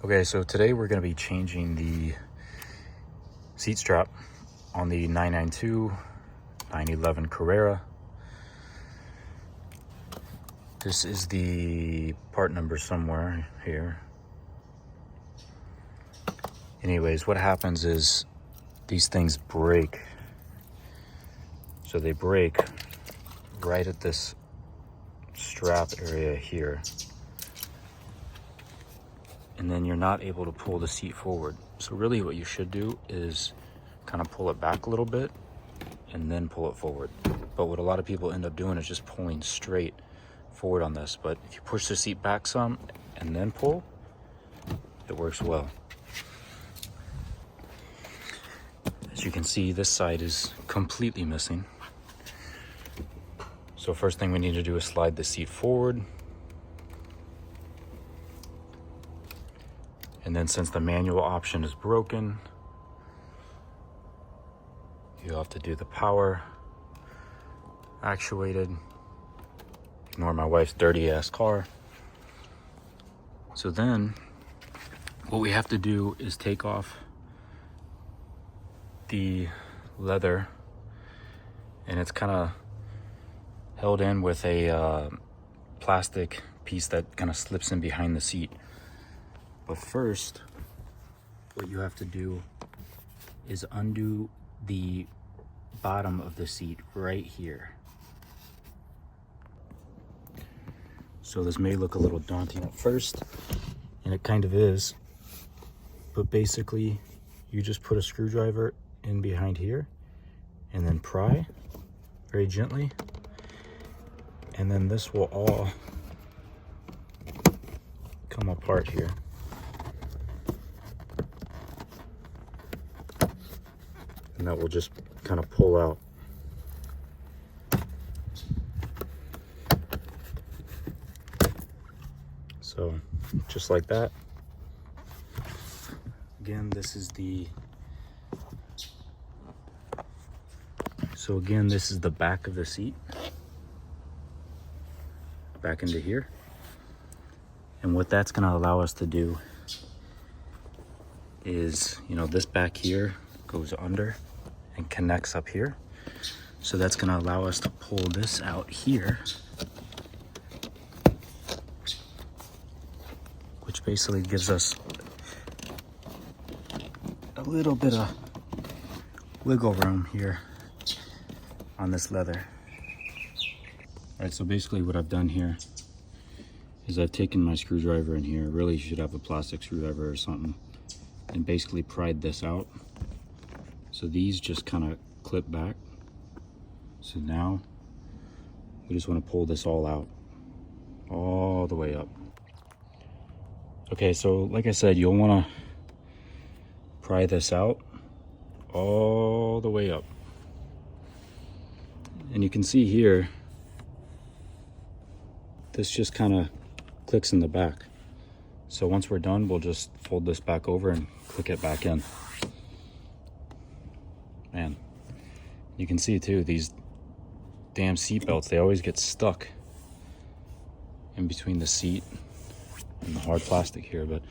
Okay, so today we're going to be changing the seat strap on the 992 911 Carrera. This is the part number somewhere here. Anyways, what happens is these things break. So they break right at this strap area here. And then you're not able to pull the seat forward. So really what you should do is kind of pull it back a little bit and then pull it forward. But what a lot of people end up doing is just pulling straight forward on this. But if you push the seat back some and then pull, it works well. As you can see, this side is completely missing. So first thing we need to do is slide the seat forward. And then since the manual option is broken, you'll have to do the power actuated. Ignore my wife's dirty ass car. So then what we have to do is take off the leather, and it's kind of held in with a plastic piece that kind of slips in behind the seat. But first, what you have to do is undo the bottom of the seat right here. So this may look a little daunting at first, and it kind of is, but basically you just put a screwdriver in behind here and then pry very gently, and then this will all come apart here. And that will just kind of pull out. So just like that. Again, this is the back of the seat, back into here. And what that's going to allow us to do is, this back here goes under and connects up here. So that's going to allow us to pull this out here, which basically gives us a little bit of wiggle room here on this leather. All right, so basically what I've done here is I've taken my screwdriver in here. Really, you should have a plastic screwdriver or something, and basically pried this out. So these just kind of clip back. So now we just want to pull this all out, all the way up. Okay, so like I said, you'll want to pry this out all the way up. And you can see here, this just kind of clicks in the back. So once we're done, we'll just fold this back over and click it back in. Man, you can see too, these damn seat belts, they always get stuck in between the seat and the hard plastic here. But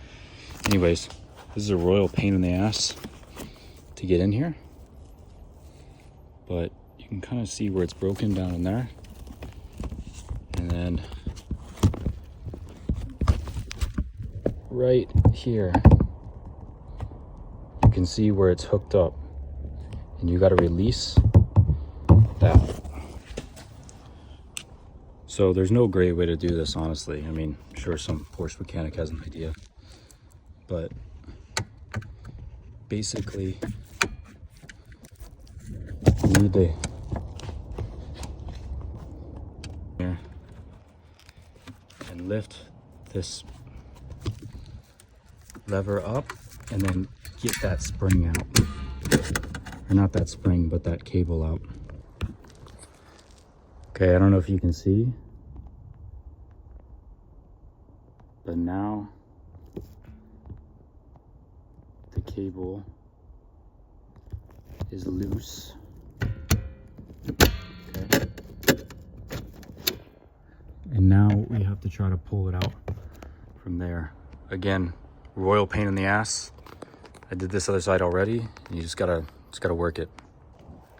anyways, this is a royal pain in the ass to get in here, but you can kind of see where it's broken down in there. And then right here, you can see where it's hooked up. And you got to release that. So there's no great way to do this, honestly. I mean, I'm sure some Porsche mechanic has an idea, but basically you need to and lift this lever up and then get that spring out. Or not that spring, but that cable out. Okay, I don't know if you can see, but now the cable is loose. Okay. And now we have to try to pull it out from there. Again, royal pain in the ass. I did this other side already. You just gotta work it.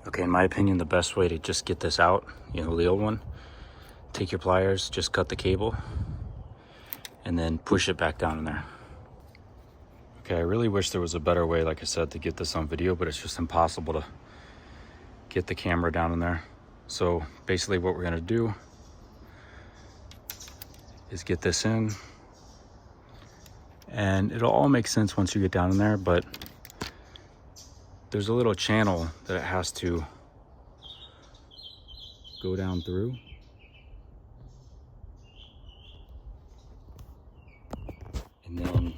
Okay, in my opinion, the best way to just get this out, you know, the old one, take your pliers, just cut the cable, and then push it back down in there. Okay, I really wish there was a better way, like I said, to get this on video, but it's just impossible to get the camera down in there. So basically what we're gonna do is get this in, and it'll all make sense once you get down in there, but there's a little channel that it has to go down through. And then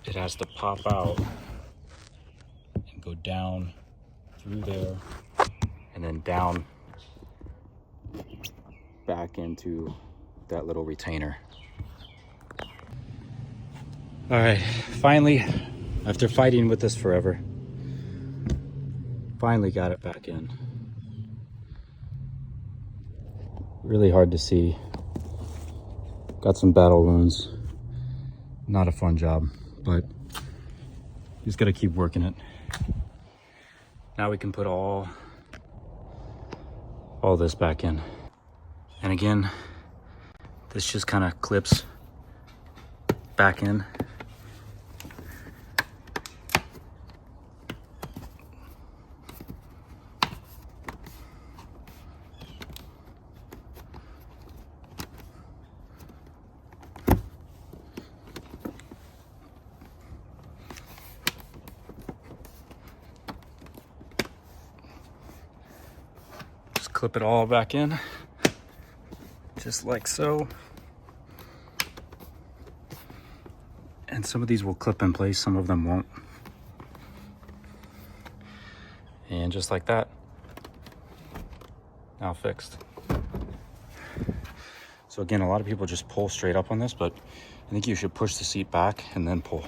it has to pop out and go down through there and then down back into that little retainer. All right, finally, after fighting with this forever, finally got it back in. Really hard to see. Got some battle wounds. Not a fun job, but just gotta keep working it. Now we can put all this back in. And again, this just kind of clips back in. Just clip it all back in, just like so. And some of these will clip in place, some of them won't. And just like that, now fixed. So again, a lot of people just pull straight up on this, but I think you should push the seat back and then pull.